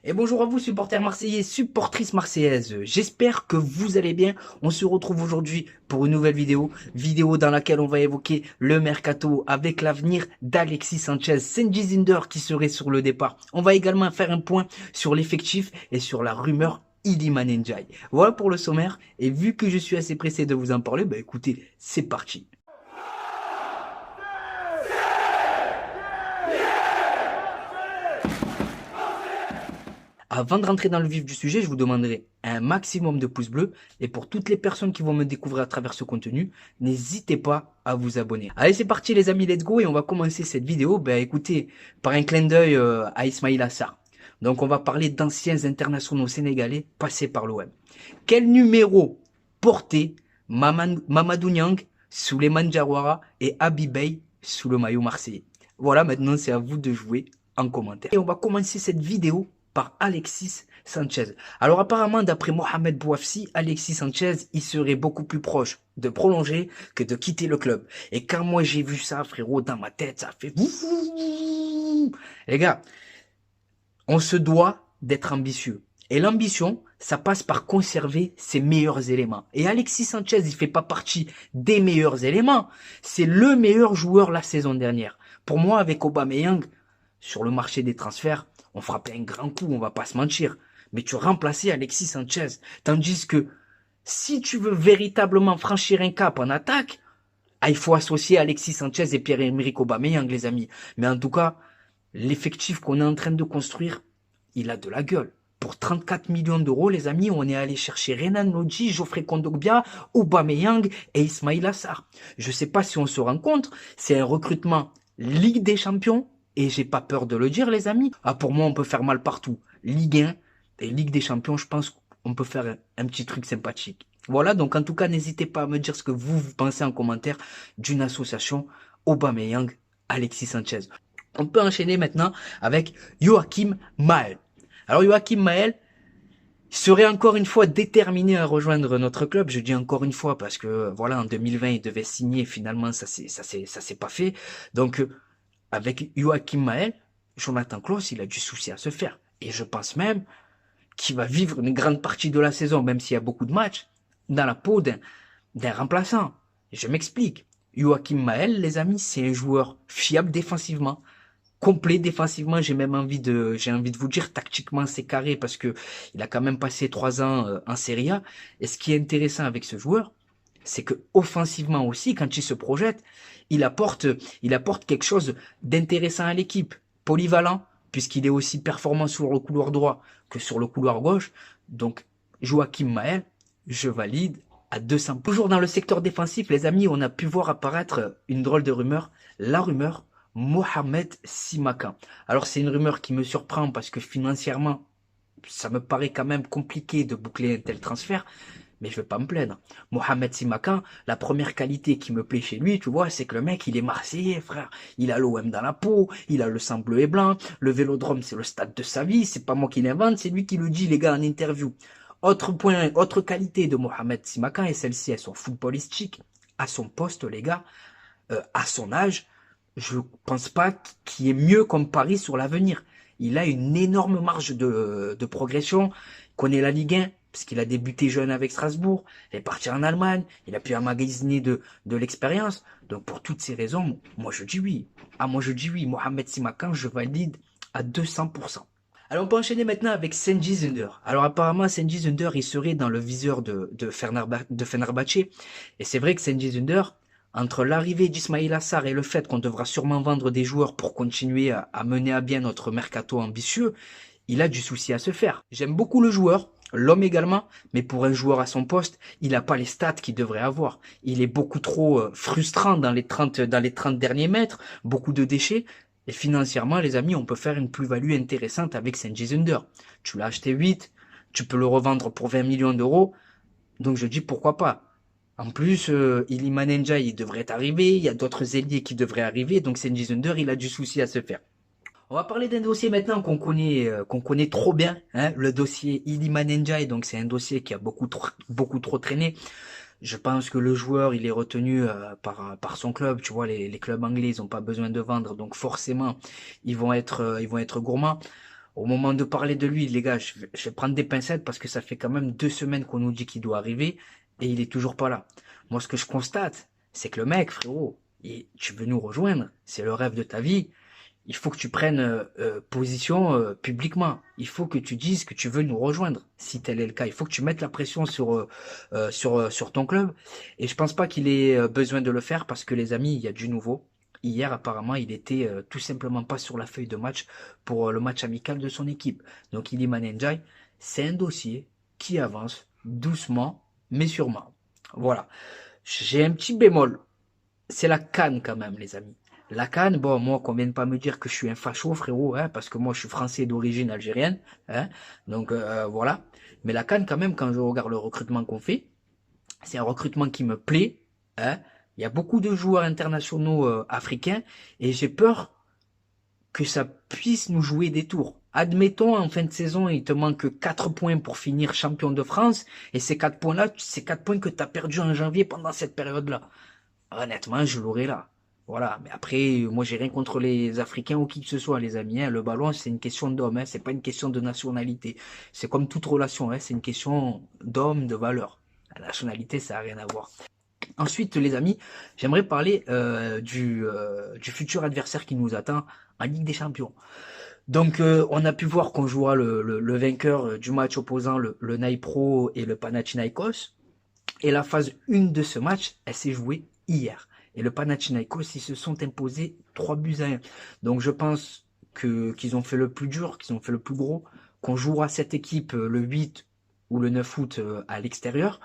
Et bonjour à vous supporters marseillais, supportrices marseillaises. J'espère que vous allez bien. On se retrouve aujourd'hui pour une nouvelle vidéo dans laquelle on va évoquer le mercato avec l'avenir d'Alexis Sanchez, Cengiz Zinder qui serait sur le départ. On va également faire un point sur l'effectif et sur la rumeur Iliman Ndiaye. Voilà pour le sommaire et vu que je suis assez pressé de vous en parler, bah écoutez, c'est parti. Avant de rentrer dans le vif du sujet, je vous demanderai un maximum de pouces bleus. Et pour toutes les personnes qui vont me découvrir à travers ce contenu, n'hésitez pas à vous abonner. Allez, c'est parti les amis, let's go. Et on va commencer cette vidéo, écoutez, par un clin d'œil à Ismaïla Sarr. Donc on va parler d'anciens internationaux sénégalais passés par l'OM. Quel numéro portait Mamadou Niang, Souleymane Diawara et Habib sous le maillot marseillais? Voilà, maintenant c'est à vous de jouer en commentaire. Et on va commencer cette vidéo par Alexis Sanchez. Alors apparemment, d'après Mohamed Bouafsi, Alexis Sanchez, il serait beaucoup plus proche de prolonger que de quitter le club. Et quand moi j'ai vu ça, frérot, dans ma tête, ça fait... Les gars, on se doit d'être ambitieux. Et l'ambition, ça passe par conserver ses meilleurs éléments. Et Alexis Sanchez, il fait pas partie des meilleurs éléments. C'est le meilleur joueur la saison dernière. Pour moi, avec Aubameyang, sur le marché des transferts, on frappait un grand coup, on va pas se mentir. Mais tu remplaçais Alexis Sanchez. Tandis que si tu veux véritablement franchir un cap en attaque, il faut associer Alexis Sanchez et Pierre-Emerick Aubameyang, les amis. Mais en tout cas, l'effectif qu'on est en train de construire, il a de la gueule. Pour 34 millions d'euros, les amis, on est allé chercher Renan Lodji, Geoffrey Kondogbia, Aubameyang et Ismaïla Sarr. Je sais pas si on se rend compte, c'est un recrutement Ligue des Champions. Et j'ai pas peur de le dire, les amis. Ah, pour moi, on peut faire mal partout. Ligue 1 et Ligue des Champions, je pense qu'on peut faire un petit truc sympathique. Voilà, donc en tout cas, n'hésitez pas à me dire ce que vous pensez en commentaire d'une association Aubameyang, Alexis Sanchez. On peut enchaîner maintenant avec Joachim Mahel. Alors Joachim Mahel serait encore une fois déterminé à rejoindre notre club. Je dis encore une fois parce que voilà, en 2020, il devait signer. Finalement, ça s'est pas fait. Donc avec Joachim Mahel, Jonathan Klaus, il a du souci à se faire. Et je pense même qu'il va vivre une grande partie de la saison, même s'il y a beaucoup de matchs, dans la peau d'un remplaçant. Je m'explique. Joachim Mahel, les amis, c'est un joueur fiable défensivement, complet défensivement. J'ai envie de vous dire, tactiquement, c'est carré parce que il a quand même passé 3 ans en Serie A. Et ce qui est intéressant avec ce joueur, c'est que offensivement aussi, quand il se projette, il apporte quelque chose d'intéressant à l'équipe, polyvalent, puisqu'il est aussi performant sur le couloir droit que sur le couloir gauche. Donc, Joachim Mahel, je valide à 200. Toujours dans le secteur défensif, les amis, on a pu voir apparaître une drôle de rumeur, la rumeur Mohamed Simakan. Alors, c'est une rumeur qui me surprend parce que financièrement, ça me paraît quand même compliqué de boucler un tel transfert. Mais je vais pas me plaindre. Mohamed Simakan, la première qualité qui me plaît chez lui, tu vois, c'est que le mec, il est marseillais, frère. Il a l'OM dans la peau, il a le sang bleu et blanc. Le Vélodrome, c'est le stade de sa vie. C'est pas moi qui l'invente, c'est lui qui le dit, les gars, en interview. Autre point, autre qualité de Mohamed Simakan, et celle-ci, elles sont footballistiques. À son poste, les gars, à son âge, je pense pas qu'il y ait mieux comme pari sur l'avenir. Il a une énorme marge de progression. Il connaît la Ligue 1, parce qu'il a débuté jeune avec Strasbourg, il est parti en Allemagne, il a pu emmagasiner de l'expérience. Donc pour toutes ces raisons, moi je dis oui. Ah, moi je dis oui. Mohamed Simakan, je valide à 200%. Alors on peut enchaîner maintenant avec Cengiz Zinder. Alors apparemment Cengiz Zinder, il serait dans le viseur de Fenerbahçe. Et c'est vrai que Cengiz Zinder, entre l'arrivée d'Ismaïla Sarr et le fait qu'on devra sûrement vendre des joueurs pour continuer à mener à bien notre mercato ambitieux, il a du souci à se faire. J'aime beaucoup le joueur, l'homme également, mais pour un joueur à son poste, il n'a pas les stats qu'il devrait avoir. Il est beaucoup trop frustrant dans les 30 derniers mètres, beaucoup de déchets. Et financièrement, les amis, on peut faire une plus-value intéressante avec Cengiz Under. Tu l'as acheté 8, tu peux le revendre pour 20 millions d'euros. Donc je dis pourquoi pas. En plus, Iliman Ndiaye, il devrait arriver, il y a d'autres ailiers qui devraient arriver, donc Cengiz Under, il a du souci à se faire. On va parler d'un dossier maintenant qu'on connaît trop bien, hein, le dossier Iliman Ndiaye. Donc c'est un dossier qui a beaucoup trop traîné. Je pense que le joueur, il est retenu par son club. Tu vois, les clubs anglais, ils ont pas besoin de vendre, donc forcément, ils vont être gourmands. Au moment de parler de lui, les gars, je vais prendre des pincettes parce que ça fait quand même 2 semaines qu'on nous dit qu'il doit arriver et il est toujours pas là. Moi, ce que je constate, c'est que le mec, frérot, tu veux nous rejoindre, c'est le rêve de ta vie. Il faut que tu prennes position publiquement. Il faut que tu dises que tu veux nous rejoindre, si tel est le cas. Il faut que tu mettes la pression sur ton club. Et je pense pas qu'il ait besoin de le faire parce que les amis, il y a du nouveau. Hier, apparemment, il était tout simplement pas sur la feuille de match pour le match amical de son équipe. Donc, Iliman Ndiaye, c'est un dossier qui avance doucement, mais sûrement. Voilà. J'ai un petit bémol. C'est la CAN quand même, les amis. La CAN, bon, moi, qu'on vienne pas me dire que je suis un facho, frérot, hein, parce que moi, je suis français d'origine algérienne, hein, donc voilà. Mais la CAN, quand même, quand je regarde le recrutement qu'on fait, c'est un recrutement qui me plaît, hein. Il y a beaucoup de joueurs internationaux africains, et j'ai peur que ça puisse nous jouer des tours. Admettons, en fin de saison, il te manque 4 points pour finir champion de France, et ces 4 points-là, c'est 4 points que tu as perdus en janvier pendant cette période-là. Honnêtement, je l'aurais là. Voilà. Mais après, moi, j'ai rien contre les Africains ou qui que ce soit, les amis, hein. Le ballon, c'est une question d'homme, hein. C'est pas une question de nationalité. C'est comme toute relation, hein. C'est une question d'homme, de valeur. La nationalité, ça n'a rien à voir. Ensuite, les amis, j'aimerais parler du futur adversaire qui nous attend en Ligue des Champions. Donc, on a pu voir qu'on jouera le vainqueur du match opposant le Naipro et le Panathinaikos. Et la phase 1 de ce match, elle s'est jouée hier. Et le Panathinaikos, ils se sont imposés 3-1. Donc je pense qu'ils ont fait le plus dur, qu'ils ont fait le plus gros, qu'on jouera cette équipe le 8 ou le 9 août à l'extérieur.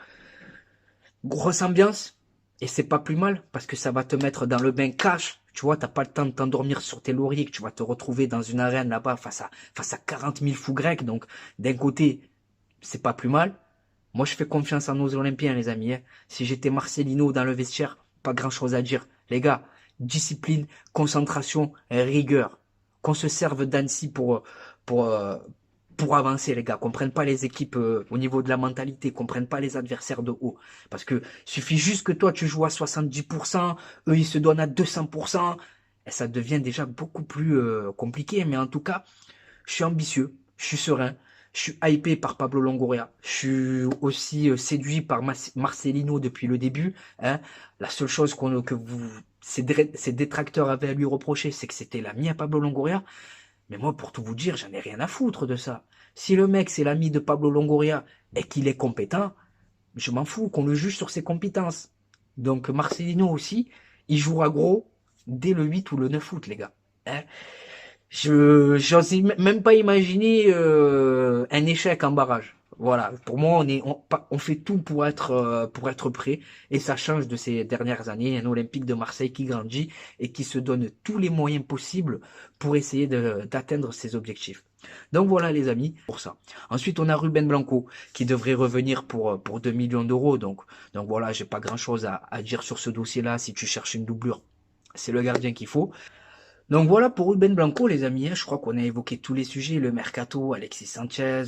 Grosse ambiance, et c'est pas plus mal, parce que ça va te mettre dans le bain cash. Tu vois, t'as pas le temps de t'endormir sur tes lauriers, que tu vas te retrouver dans une arène là-bas face à 40 000 fous grecs. Donc d'un côté, c'est pas plus mal. Moi, je fais confiance à nos Olympiens, les amis, hein. Si j'étais Marcelino dans le vestiaire, pas grand-chose à dire. Les gars, discipline, concentration, rigueur. Qu'on se serve d'Annecy pour, euh, pour avancer, les gars. Qu'on prenne pas les équipes au niveau de la mentalité, qu'on prenne pas les adversaires de haut. Parce que suffit juste que toi, tu joues à 70%, eux, ils se donnent à 200%, et ça devient déjà beaucoup plus compliqué. Mais en tout cas, je suis ambitieux, je suis serein, je suis hypé par Pablo Longoria, je suis aussi séduit par Marcelino depuis le début, hein. La seule chose ces détracteurs avaient à lui reprocher, c'est que c'était l'ami à Pablo Longoria. Mais moi, pour tout vous dire, j'en ai rien à foutre de ça. Si le mec, c'est l'ami de Pablo Longoria et qu'il est compétent, je m'en fous qu'on le juge sur ses compétences. Donc Marcelino aussi, il jouera gros dès le 8 ou le 9 août, les gars, hein. J'ose même pas imaginer un échec en barrage. Voilà, pour moi, on fait tout pour être prêt, et ça change de ces dernières années. Un Olympique de Marseille qui grandit et qui se donne tous les moyens possibles pour essayer d'atteindre ses objectifs. Donc voilà, les amis, pour ça. Ensuite, on a Ruben Blanco qui devrait revenir pour 2 millions d'euros. Donc voilà, j'ai pas grand chose à dire sur ce dossier-là. Si tu cherches une doublure, c'est le gardien qu'il faut. Donc voilà pour Ruben Blanco, les amis, hein. Je crois qu'on a évoqué tous les sujets, le mercato, Alexis Sanchez,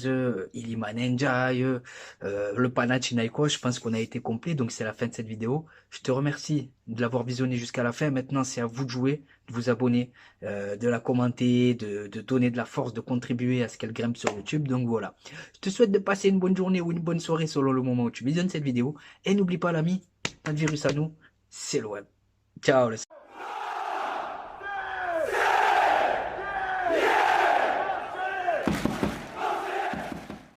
Iliman Ndiaye, le Panathinaikos. Je pense qu'on a été complet, donc c'est la fin de cette vidéo. Je te remercie de l'avoir visionné jusqu'à la fin. Maintenant, c'est à vous de jouer, de vous abonner, de la commenter, de donner de la force, de contribuer à ce qu'elle grimpe sur YouTube. Donc voilà. Je te souhaite de passer une bonne journée ou une bonne soirée selon le moment où tu visionnes cette vidéo. Et n'oublie pas, l'ami, pas de virus à nous, c'est le web. Ciao, les